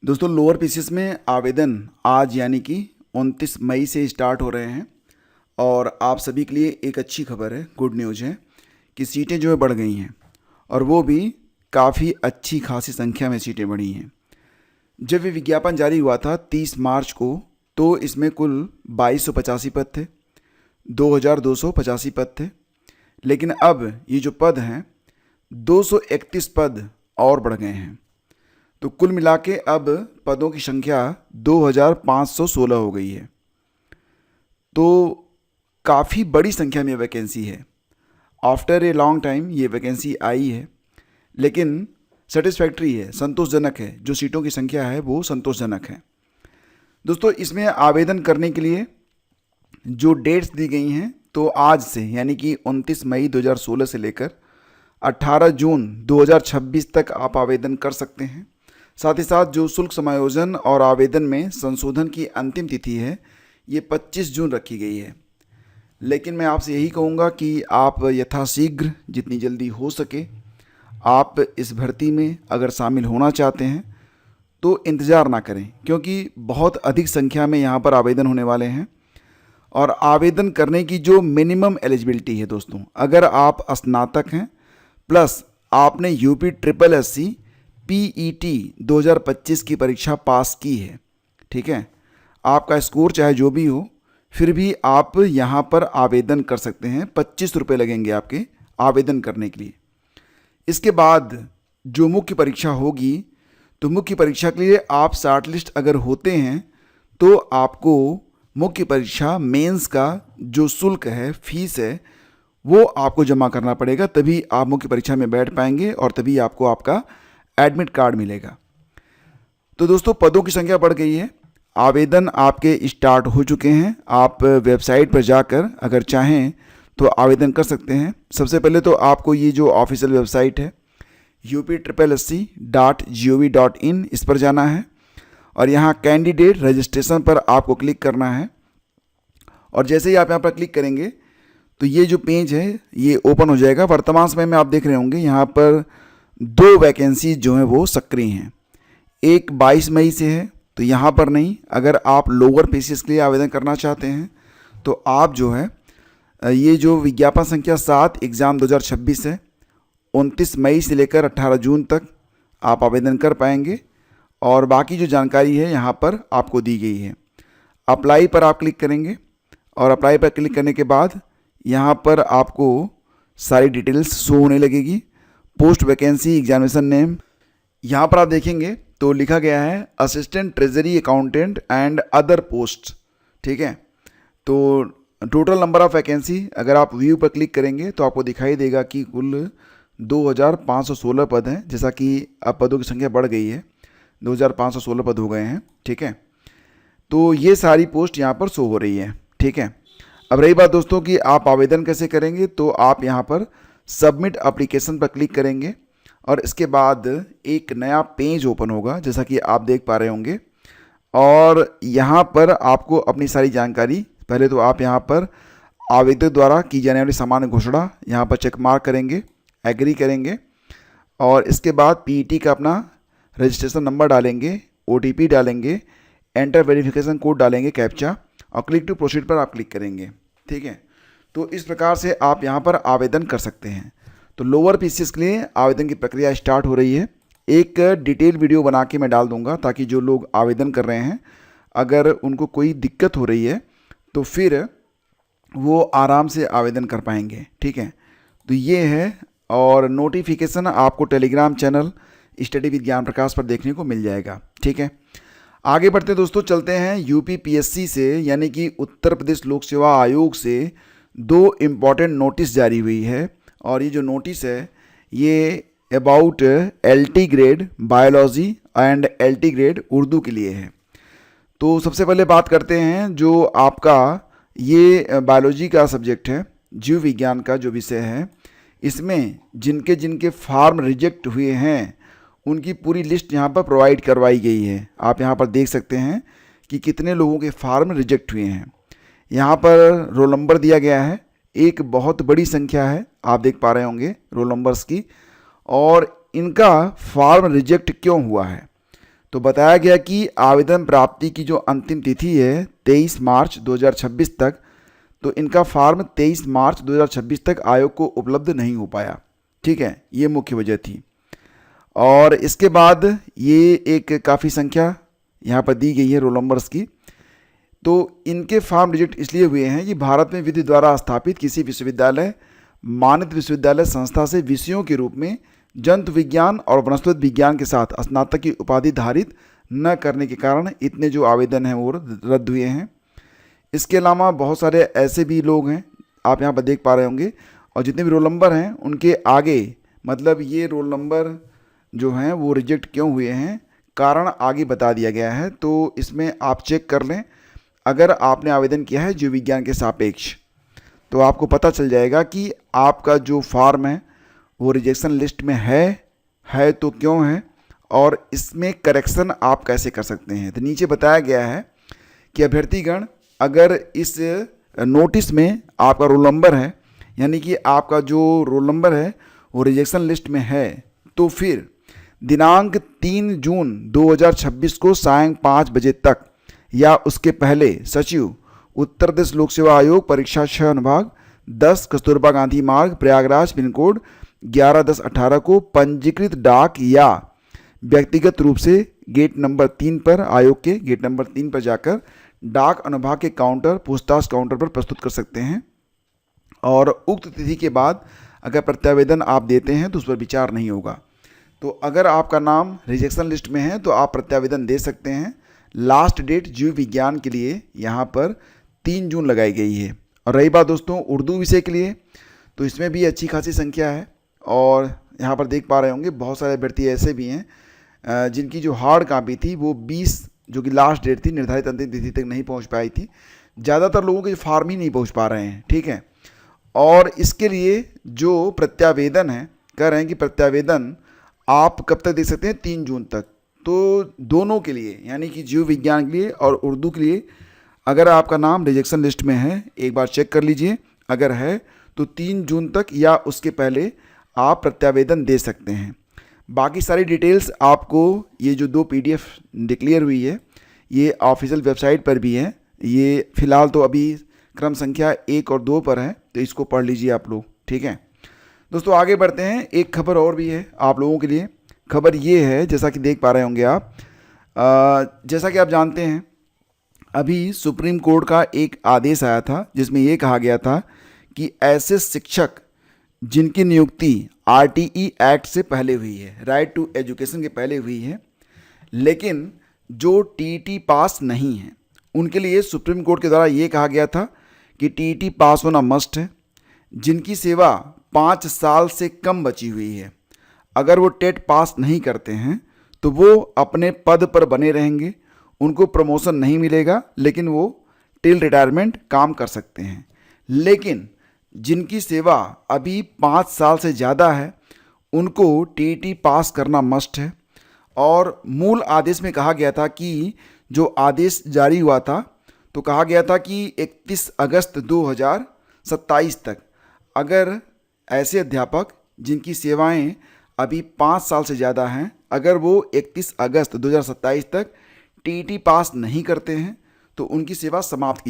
दोस्तों lower PCS में आवेदन आज यानी कि 29 मई से स्टार्ट हो रहे हैं और आप सभी के लिए एक अच्छी खबर है, गुड न्यूज़ है कि सीटें जो है बढ़ गई हैं और वो भी काफ़ी अच्छी खासी संख्या में सीटें बढ़ी हैं। जब ये विज्ञापन जारी हुआ था 30 मार्च को तो इसमें कुल 2285 पद थे, 2285 पद थे, लेकिन अब ये जो पद हैं 231 पद और बढ़ गए हैं। तो कुल मिला के अब पदों की संख्या 2516 हो गई है। तो काफ़ी बड़ी संख्या में वैकेंसी है। आफ्टर ए लॉन्ग टाइम ये वैकेंसी आई है, लेकिन सेटिस्फैक्ट्री है, संतोषजनक है। जो सीटों की संख्या है वो संतोषजनक है। दोस्तों इसमें आवेदन करने के लिए जो डेट्स दी गई हैं तो आज से यानी कि 29 मई 2016 से लेकर 18 जून 2026 तक आप आवेदन कर सकते हैं। साथ ही साथ जो शुल्क समायोजन और आवेदन में संशोधन की अंतिम तिथि है ये 25 जून रखी गई है। लेकिन मैं आपसे यही कहूँगा कि आप यथाशीघ्र जितनी जल्दी हो सके आप इस भर्ती में अगर शामिल होना चाहते हैं तो इंतज़ार ना करें, क्योंकि बहुत अधिक संख्या में यहाँ पर आवेदन होने वाले हैं। और आवेदन करने की जो मिनिमम एलिजिबिलिटी है दोस्तों, अगर आप स्नातक हैं प्लस आपने यूपी ट्रिपल एससी पीईटी 2025 की परीक्षा पास की है, ठीक है, आपका स्कोर चाहे जो भी हो फिर भी आप यहाँ पर आवेदन कर सकते हैं। 25 रुपये लगेंगे आपके आवेदन करने के लिए। इसके बाद जो मुख्य परीक्षा होगी तो मुख्य परीक्षा के लिए आप शॉर्ट लिस्ट अगर होते हैं तो आपको मुख्य परीक्षा मेंस का जो शुल्क है, फीस है, वो आपको जमा करना पड़ेगा। तभी आप मुख्य परीक्षा में बैठ पाएंगे और तभी आपको आपका एडमिट कार्ड मिलेगा। तो दोस्तों पदों की संख्या बढ़ गई है, आवेदन आपके स्टार्ट हो चुके हैं। आप वेबसाइट पर जाकर अगर चाहें तो आवेदन कर सकते हैं। सबसे पहले तो आपको ये जो ऑफिशियल वेबसाइट है upSSC.gov.in इस पर जाना है और यहाँ कैंडिडेट रजिस्ट्रेशन पर आपको क्लिक करना है। और जैसे ही आप यहाँ पर क्लिक करेंगे तो ये जो पेज है ये ओपन हो जाएगा। वर्तमान समय में आप देख रहे होंगे यहाँ पर 2 वैकेंसी जो हैं वो सक्रिय हैं। एक 22 मई से है तो यहाँ पर नहीं। अगर आप लोअर पीसीएस के लिए आवेदन करना चाहते हैं तो आप जो है ये जो विज्ञापन संख्या 7 एग्ज़ाम 2026 है, 29 मई से लेकर 18 जून तक आप आवेदन कर पाएंगे। और बाकी जो जानकारी है यहाँ पर आपको दी गई है। अप्लाई पर आप क्लिक करेंगे और अप्लाई पर क्लिक करने के बाद यहाँ पर आपको सारी डिटेल्स शो होने लगेगी। पोस्ट वैकेंसी एग्जामिनेशन नेम, यहाँ पर आप देखेंगे तो लिखा गया है assistant treasury accountant and other post, ठीक है। तो टोटल नंबर ऑफ वैकेंसी अगर आप व्यू पर क्लिक करेंगे तो आपको दिखाई देगा कि कुल 2516 पद हैं। जैसा कि अब पदों की संख्या बढ़ गई है, 2516 पद हो गए हैं, ठीक है। तो ये सारी पोस्ट यहाँ पर शो हो रही है, ठीक है। अब रही बात दोस्तों कि आप आवेदन कैसे करेंगे, तो आप यहाँ पर सबमिट एप्लीकेशन पर क्लिक करेंगे और इसके बाद एक नया पेज ओपन होगा जैसा कि आप देख पा रहे होंगे। और यहाँ पर आपको अपनी सारी जानकारी, पहले तो आप यहाँ पर आवेदक द्वारा की जाने वाली सामान्य घोषणा यहाँ पर चेक मार्क करेंगे, एग्री करेंगे और इसके बाद पीईटी का अपना रजिस्ट्रेशन नंबर डालेंगे, ओटीपी डालेंगे, एंटर वेरिफिकेशन कोड डालेंगे, कैप्चा, और क्लिक टू प्रोसीड पर आप क्लिक करेंगे, ठीक है। तो इस प्रकार से आप यहाँ पर आवेदन कर सकते हैं। तो लोअर पीसीएस के लिए आवेदन की प्रक्रिया स्टार्ट हो रही है। एक डिटेल वीडियो बना के मैं डाल दूंगा ताकि जो लोग आवेदन कर रहे हैं अगर उनको कोई दिक्कत हो रही है तो फिर वो आराम से आवेदन कर पाएंगे, ठीक है। तो ये है, और नोटिफिकेशन आपको टेलीग्राम चैनल स्टडी विद ज्ञान प्रकाश पर देखने को मिल जाएगा, ठीक है। आगे बढ़ते दोस्तों, चलते हैं यूपी पीएससी से यानी कि उत्तर प्रदेश लोक सेवा आयोग से 2 इम्पॉर्टेंट नोटिस जारी हुई है। और ये जो नोटिस है ये about LT grade biology and LT grade Urdu के लिए है। तो सबसे पहले बात करते हैं जो आपका ये बायोलॉजी का सब्जेक्ट है, जीव विज्ञान का जो विषय है, इसमें जिनके जिनके फॉर्म रिजेक्ट हुए हैं उनकी पूरी लिस्ट यहाँ पर प्रोवाइड करवाई गई है। आप यहाँ पर देख सकते हैं कि कितने लोगों के फॉर्म रिजेक्ट हुए हैं। यहाँ पर रोल नंबर दिया गया है, एक बहुत बड़ी संख्या है, आप देख पा रहे होंगे रोल नंबर्स की, और इनका फॉर्म रिजेक्ट क्यों हुआ है। तो बताया गया कि आवेदन प्राप्ति की जो अंतिम तिथि है 23 मार्च 2026 तक, तो इनका फॉर्म 23 मार्च 2026 तक आयोग को उपलब्ध नहीं हो पाया। ठीक है, ये मुख्य वजह थी। और इसके बाद ये एक काफ़ी संख्या यहाँ पर दी गई है रोल नंबर्स की। तो इनके फॉर्म रिजेक्ट इसलिए हुए हैं कि भारत में विधि द्वारा स्थापित किसी विश्वविद्यालय, मान्यता विश्वविद्यालय संस्था से विषयों के रूप में जंतु विज्ञान और वनस्पति विज्ञान के साथ स्नातक की उपाधि धारित न करने के कारण इतने जो आवेदन हैं वो रद्द हुए हैं। इसके अलावा बहुत सारे ऐसे भी लोग हैं, आप यहाँ पर देख पा रहे होंगे, और जितने भी रोल नंबर हैं उनके आगे मतलब ये रोल नंबर जो हैं वो रिजेक्ट क्यों हुए हैं, कारण आगे बता दिया गया है। तो इसमें आप चेक कर लें, अगर आपने आवेदन किया है जीव विज्ञान के सापेक्ष, तो आपको पता चल जाएगा कि आपका जो फॉर्म है वो रिजेक्शन लिस्ट में है तो क्यों है, और इसमें करेक्शन आप कैसे कर सकते हैं। तो नीचे बताया गया है कि अभ्यर्थीगण अगर इस नोटिस में आपका रोल नंबर है, यानी कि आपका जो रोल नंबर है वो रिजेक्शन लिस्ट में है, तो फिर दिनांक 3 जून 2026 को सायं 5 बजे तक या उसके पहले सचिव, उत्तर प्रदेश लोक सेवा आयोग, परीक्षा 6 अनुभाग 10, कस्तूरबा गांधी मार्ग, प्रयागराज, पिन कोड 11-10-18 को पंजीकृत डाक या व्यक्तिगत रूप से गेट नंबर 3 पर, आयोग के गेट नंबर 3 पर जाकर डाक अनुभाग के काउंटर, पूछताछ काउंटर पर प्रस्तुत कर सकते हैं। और उक्त तिथि के बाद अगर प्रत्यावेदन आप देते हैं तो उस पर विचार नहीं होगा। तो अगर आपका नाम रिजेक्शन लिस्ट में है तो आप प्रत्यावेदन दे सकते हैं। लास्ट डेट जीव विज्ञान के लिए यहाँ पर 3 जून लगाई गई है। और रही बात दोस्तों उर्दू विषय के लिए, तो इसमें भी अच्छी खासी संख्या है, और यहाँ पर देख पा रहे होंगे बहुत सारे अभ्यर्थी ऐसे भी हैं जिनकी जो हार्ड कॉपी थी वो 20 जो कि लास्ट डेट थी निर्धारित अंतिम तिथि तक नहीं पहुँच पाई थी। ज़्यादातर लोगों के फॉर्म ही नहीं पहुँच पा रहे हैं। ठीक है, और इसके लिए जो प्रत्यावेदन है, कह रहे हैं कि प्रत्यावेदन आप कब तक दे सकते हैं, 3 जून तक। तो दोनों के लिए, यानी कि जीव विज्ञान के लिए और उर्दू के लिए, अगर आपका नाम रिजेक्शन लिस्ट में है एक बार चेक कर लीजिए, अगर है तो 3 जून तक या उसके पहले आप प्रत्यावेदन दे सकते हैं। बाकी सारी डिटेल्स आपको ये जो 2 PDF डिक्लेयर हुई है ये ऑफिशियल वेबसाइट पर भी है। ये फ़िलहाल तो अभी क्रम संख्या 1 और 2 पर है, तो इसको पढ़ लीजिए आप लोग। ठीक है दोस्तों, आगे बढ़ते हैं। एक खबर और भी है आप लोगों के लिए। खबर ये है, जैसा कि देख पा रहे होंगे आप, जैसा कि आप जानते हैं अभी सुप्रीम कोर्ट का एक आदेश आया था जिसमें ये कहा गया था कि ऐसे शिक्षक जिनकी नियुक्ति RTE एक्ट से पहले हुई है, राइट टू एजुकेशन के पहले हुई है, लेकिन जो TET पास नहीं है, उनके लिए सुप्रीम कोर्ट के द्वारा ये कहा गया था कि TET पास होना मस्ट है। जिनकी सेवा 5 साल से कम बची हुई है, अगर वो टेट पास नहीं करते हैं तो वो अपने पद पर बने रहेंगे, उनको प्रमोशन नहीं मिलेगा, लेकिन वो टिल रिटायरमेंट काम कर सकते हैं। लेकिन जिनकी सेवा अभी 5 साल से ज़्यादा है उनको TET पास करना मस्ट है। और मूल आदेश में कहा गया था कि जो आदेश जारी हुआ था तो कहा गया था कि 31 अगस्त 2027 तक अगर ऐसे अध्यापक जिनकी सेवाएं अभी 5 साल से ज़्यादा हैं, अगर वो 31 अगस्त 2027 तक TET पास नहीं करते हैं तो उनकी सेवा समाप्त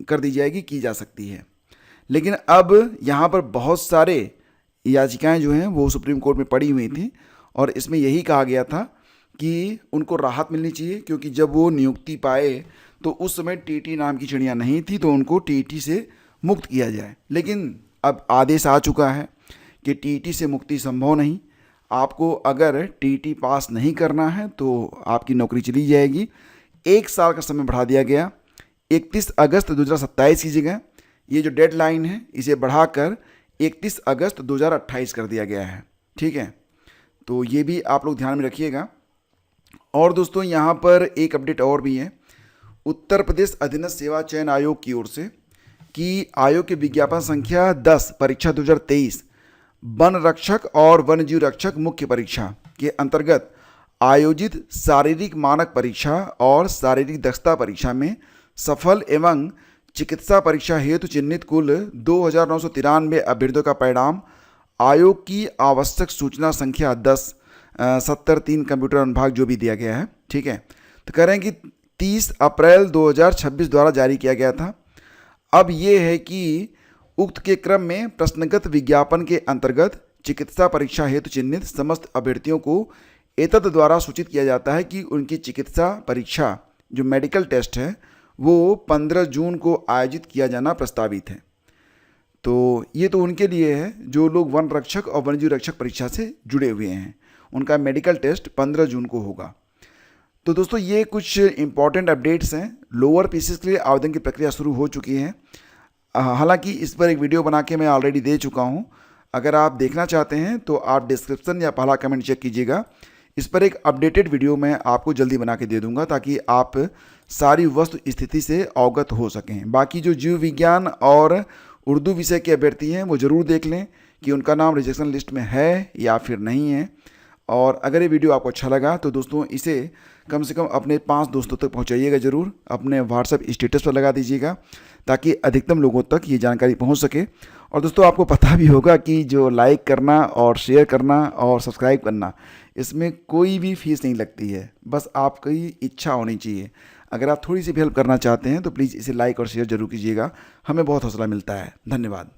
कर दी जाएगी, की जा सकती है। लेकिन अब यहाँ पर बहुत सारे याचिकाएं जो हैं वो सुप्रीम कोर्ट में पड़ी हुई थी और इसमें यही कहा गया था कि उनको राहत मिलनी चाहिए, क्योंकि जब वो नियुक्ति पाए तो उस समय TET नाम की चिड़िया नहीं थी, तो उनको TET से मुक्त किया जाए। लेकिन अब आदेश आ चुका है कि TET से मुक्ति संभव नहीं। आपको अगर TET पास नहीं करना है तो आपकी नौकरी चली जाएगी। 1 साल का समय बढ़ा दिया गया। 31 अगस्त 2027 की जगह ये जो डेडलाइन है इसे बढ़ाकर 31 अगस्त 2028 कर दिया गया है। ठीक है, तो ये भी आप लोग ध्यान में रखिएगा। और दोस्तों यहाँ पर एक अपडेट और भी है। उत्तर प्रदेश अधीनस्थ सेवा चयन आयोग की ओर से कि आयोग के विज्ञापन संख्या 10 परीक्षा 2023 वन रक्षक और वन्यजीव रक्षक मुख्य परीक्षा के अंतर्गत आयोजित शारीरिक मानक परीक्षा और शारीरिक दक्षता परीक्षा में सफल एवं चिकित्सा परीक्षा हेतु चिन्हित कुल 2993 अभ्यर्थियों का परिणाम आयोग की आवश्यक सूचना संख्या 10 70(3) कंप्यूटर अनुभाग जो भी दिया गया है, ठीक है। तो कह रहे हैं कि 30 अप्रैल 2026 द्वारा जारी किया गया था। अब ये है कि उक्त के क्रम में प्रश्नगत विज्ञापन के अंतर्गत चिकित्सा परीक्षा हेतु चिन्हित समस्त अभ्यर्थियों को एतद द्वारा सूचित किया जाता है कि उनकी चिकित्सा परीक्षा जो मेडिकल टेस्ट है वो 15 जून को आयोजित किया जाना प्रस्तावित है। तो ये तो उनके लिए है जो लोग वन रक्षक और वन्यजीव रक्षक परीक्षा से जुड़े हुए हैं, उनका मेडिकल टेस्ट 15 जून को होगा। तो दोस्तों ये कुछ इंपॉर्टेंट अपडेट्स हैं। लोअर पीसीएस के लिए आवेदन की प्रक्रिया शुरू हो चुकी है। हालांकि इस पर एक वीडियो बना के मैं ऑलरेडी दे चुका हूं। अगर आप देखना चाहते हैं तो आप डिस्क्रिप्शन या पहला कमेंट चेक कीजिएगा। इस पर एक अपडेटेड वीडियो मैं आपको जल्दी बना के दे दूंगा ताकि आप सारी वस्तु स्थिति से अवगत हो सकें। बाकी जो जीव विज्ञान और उर्दू विषय के अभ्यर्थी हैं वो ज़रूर देख लें कि उनका नाम रिजेक्शन लिस्ट में है या फिर नहीं है। और अगर ये वीडियो आपको अच्छा लगा तो दोस्तों इसे कम से कम अपने 5 दोस्तों तक पहुंचाइएगा ज़रूर, अपने व्हाट्सएप स्टेटस पर लगा दीजिएगा ताकि अधिकतम लोगों तक ये जानकारी पहुंच सके। और दोस्तों आपको पता भी होगा कि जो लाइक करना और शेयर करना और सब्सक्राइब करना, इसमें कोई भी फीस नहीं लगती है, बस आपकी इच्छा होनी चाहिए। अगर आप थोड़ी सी भी हेल्प करना चाहते हैं तो प्लीज़ इसे लाइक और शेयर जरूर कीजिएगा, हमें बहुत हौसला मिलता है। धन्यवाद।